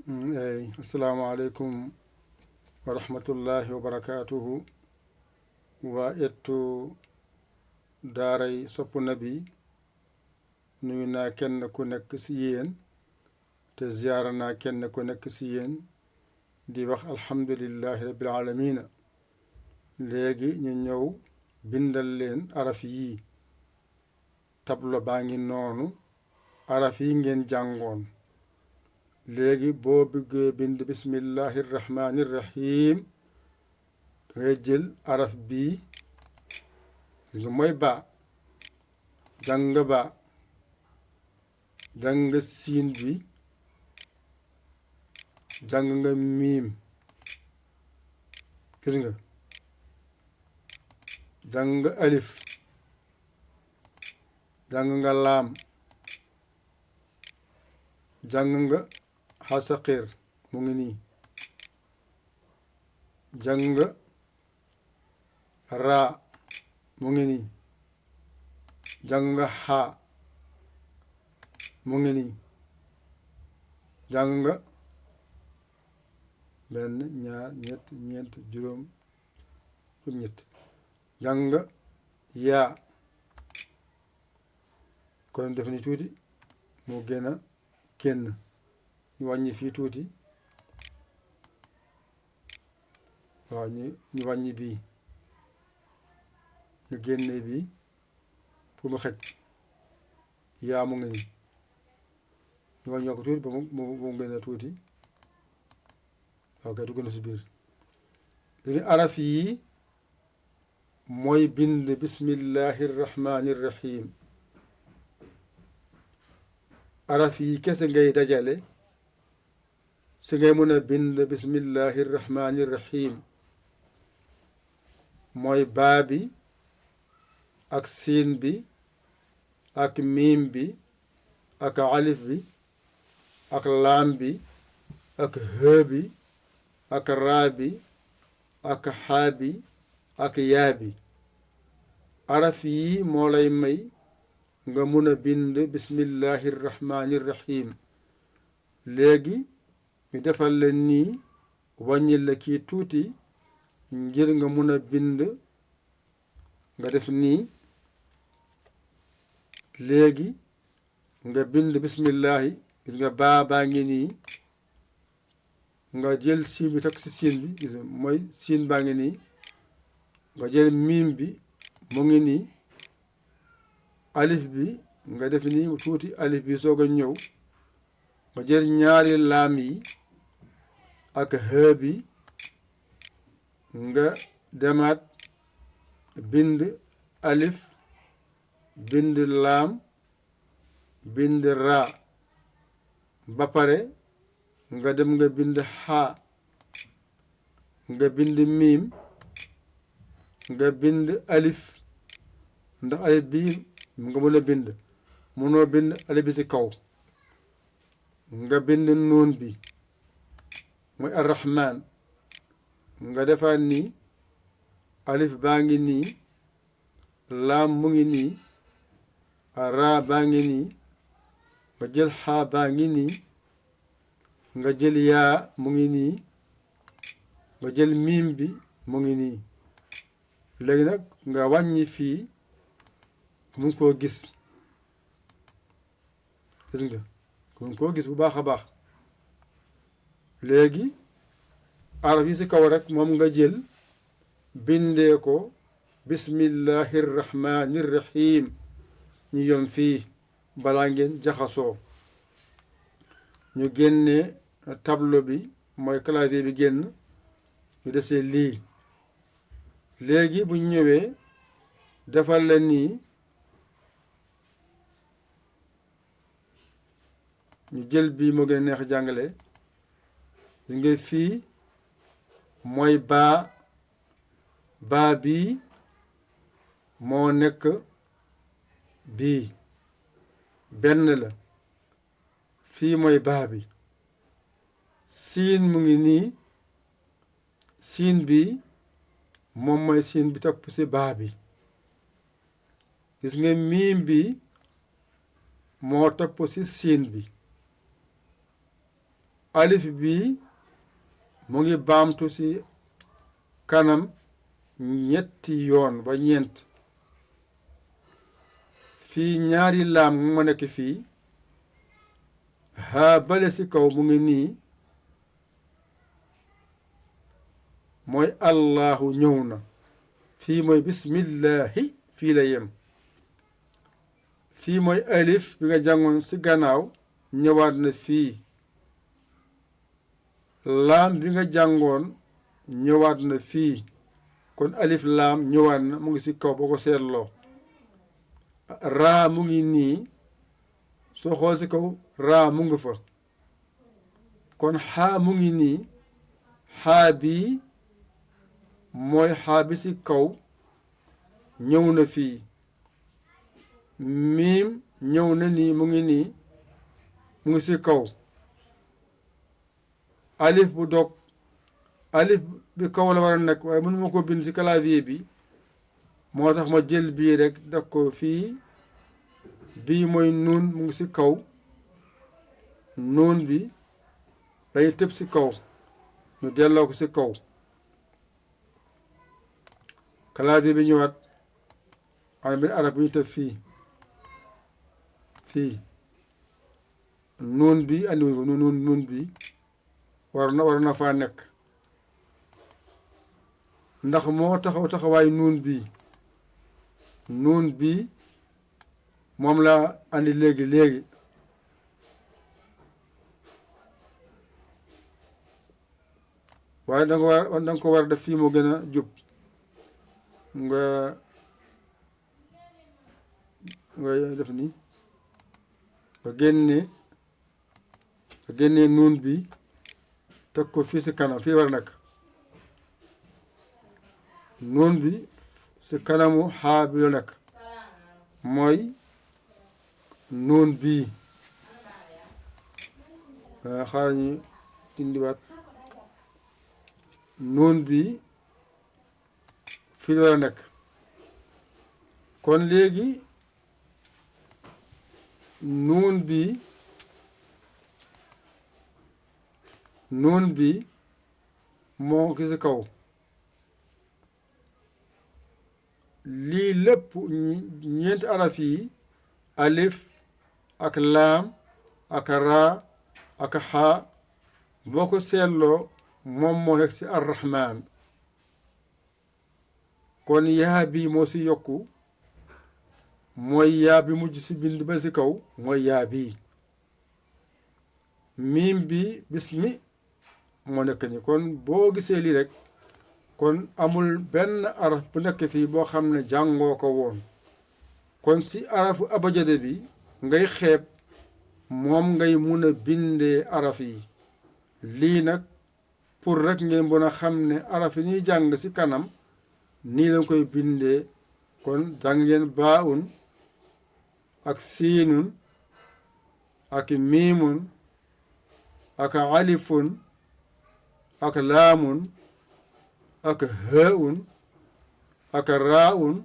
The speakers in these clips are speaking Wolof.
assalamualeykum wa rahmatullahi wa barakatuhu wa ettu daaray Sopp Nabi nuyu naa kenn ku nekk ci yéen te ziyaara naa kenn ku nekk ci yéen di wax alhamdulillahi rabbil alamina léegi ñu ñëw bindal leen araf yii tablo baa ngi noonu araf yi ngeen jàngoon léegi boo bëggee bind bismillahi rahmani rahim dangay jël araf bii nga mooy ba jàng ba jàng siin bi jàng nga miim gis nga jàng nga alif jàng nga laam jàng nga xasaqir mu ngi nii jàng nga raa mu ngi nii jàng nga xaa mu ngi nii jàng nga benn ñaar ñett ñeent juróom ñett jàng nga yaa kon def ni tuuti moo gën a génn ñu wàññi fii tuuti waaw ñu wàññi bii ñu génne bii pour mu xëj yaa mu ngi nii ñu wàññi ko tuuti ba mu gën a tuuti waaw kay dugg na si biir léegi araf yi mooy bind bismillahi rahmani rahim araf yi kese ngay dajale si ngay mën a bind bismillahi rahmani rahim mooy baa bi ak siin bi ak miim bi ak alif bi ak laam bi ak hë bi ak raa bi ak xaa bi ak yaa bi araf yi moo lay may nga mun a bind bismillahi rahmani rahim léegi ñu defal la nii wàññi la kii tuuti ngir nga mun a bind nga def nii léegi nga bind bismillahi gis nga baa ngi nii nga jël siin bi teg ci siin bi gis nga mooy siin baa ngi nii nga jël miim bi mu ngi nii alif bi nga def nii tuuti alif bi soog a ñëw nga jël ñaari laam yi ak hë bi nga demaat bind alif bind laam bind raa ba pare nga dem nga bind xaa nga bind miim nga bind alif ndax alif bi nga mën a bind mënoo bind alif bi ci kaw nga bind nuun bi mooy arrahman nga defaat nii alif baa ngi nii laam mu ngi nii raa baa ngi nii nga jël xaa baa ngi nii nga jël yaa mu ngi nii nga jël miim bi mu ngi nii léegi nag nga wàññi fii mu ngi koo gis nga mu ngi koo gis bu baax a baax léegi araf yi ci kaw rek moom nga jël bindee ko bismillahi rahmani rahim ñu yom fii balaa ngeen jaxasoo ñu génne tableau bi mooy clavier bi génn ñu desee lii léegi bu ñëwee defal la nii ñu jël bii moo gën a neex jàngale li nga fii mooy baa bii moo nekk bii benn la fii mooy baa bi siin mu ngi nii siin bi moom mooy siin bi topp ci baa bi gis nga miim bi moo topp ci siin bi alif bii mu ngi baamtu ci kanam ñetti yoon ba ñeent. fii ñaari laam mu nekk fii haa bale ci kaw mu ngi nii mooy allahu ñëw na. fii mooy bismillahi fii la yem. fii mooy alif bi nga jàngoon ci gannaaw ñëwaat na fii. laam bi nga jàngoon ñëwaat na fii. kon alif laam ñëwaat na mu ngi ci kaw boo ko seetloo. raa mu ngi nii soo xool ci kaw raa mu ngi fa. kon xaa mu ngi nii xaa bii mooy xaa bi ci kaw ñëw na fii. miim ñëw na nii mu ngi nii mu ngi ci kaw. alif bu dog alif bi kaw la war a nekk waaye mënuma ko bind ci clavier bi moo tax ma jël bii rek def ko fii. bii mooy nuun mu ngi ci kaw. nuun bi dañu tëb ci kaw ñu delloo ko ci kaw. clavier bi ñëwaat am benn araf bu ñu tëb fii fii. nuun bi andiwuñ ko nuun bi war na faa nekk ndax moo taxawaay nuun bi moom laa andi léegi waaye danga ko war a def fii moo gën a jub nga def nii nga génne nuun bi teg ko fii ci kanam fii war a nekk. nuun bi ci kanamu xaa bi la nekk mooy nuun bii. xaaral ñu dindiwaat. nuun bi fii la war a nekk. kon léegi nuun bi moo ngi ci kaw. lii lépp ñeenti araf yi alif ak laam ak raa ak xaa boo ko seetloo moom moo nekk ci arrahman. kon yaa bi moo ci yokku mooy yaa bi mujj ci bind ba ci kaw mooy yaa bi. miim bi bismi moo nekk ni. kon boo gisee lii rek kon amul benn araf bu nekk fii boo xam ne jàngoo ko woon. kon ci arafu abajade bi ngay xeeb moom ngay mun a bindee araf yi. lii nag pour rek ngeen mën a xam ne araf yi ñuy jàng ci kanam nii lañ koy bindee. kon jàng ngeen baaun ak siinun ak miimun ak alifun ak laamun ak haun ak raaun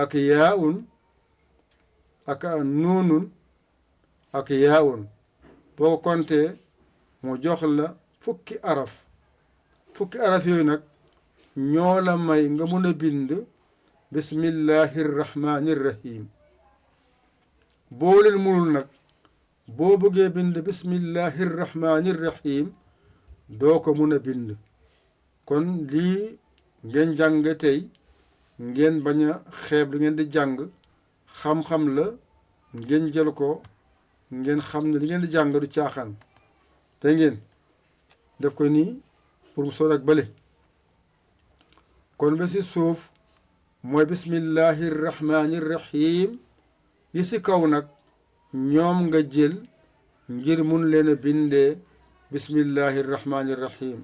ak yaaun ak nuunun ak yaaun. boo ko kontee mu jox la fukki araf. yooyu nag ñoo la may nga mun a bind bismillahi rrahmani rrahim. boo leen munul nag boo bëggee bind bismillahi rrahmani rrahim doo ko mun a bind. kon lii ngeen jàng tey ngeen bañ a xeeb li ngeen di jàng xam-xam la ngeen jël ko ngeen xam ne li ngeen di jàng du caaxaan. te ngeen def ko nii pour mu soo ak bële. kon ba ci suuf mooy bismillahi rrahmani rrahim. yi ci kaw nag ñoom nga jël ngir mun leen a bindee bismillahi rrahmani rrahim.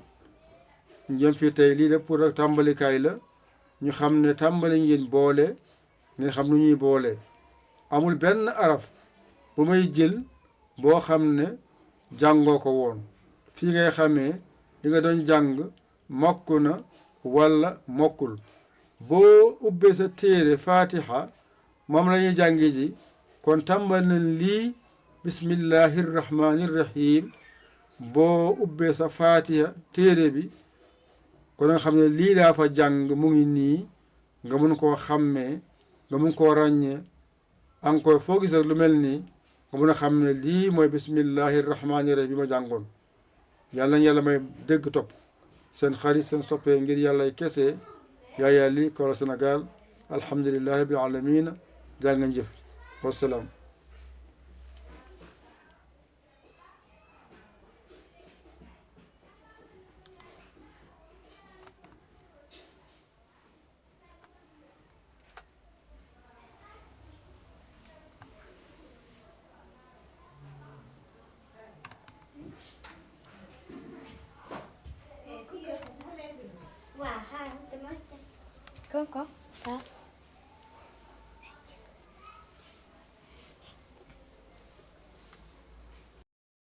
njëm fii tey lii la pour ak tàmbalikaay la ñu xam ne tàmbali ngeen boole ngeen xam nu ñuy boole. amul benn araf bu may jël boo xam ne jàngoo ko woon. fii ngay xamee li nga doon jàng mokk na walla mokkul. boo ubbee sa téere fatiha moom la ñuy jàngi ji. kon tàmbal nañ lii bismillahi rrahmani rrahim boo ubbee sa faatiha téere bi kon nga xam ne lii daa fa jàng mu ngi nii nga mun koo xàmmee nga mun koo ràññee encore foo gis lu mel nii nga mun a xam ne lii mooy bismillahi rahmaani rahim bi ma jàngoon. yàlla na yàlla may dégg topp seen xarit seen soppee ngir yàllay kese Yaya Ly Koro Sénégal alhamdulillahi rabbil alamina jaa ngeen jëf wasalaam. Wow, hai, tôi mới. Có. Hả?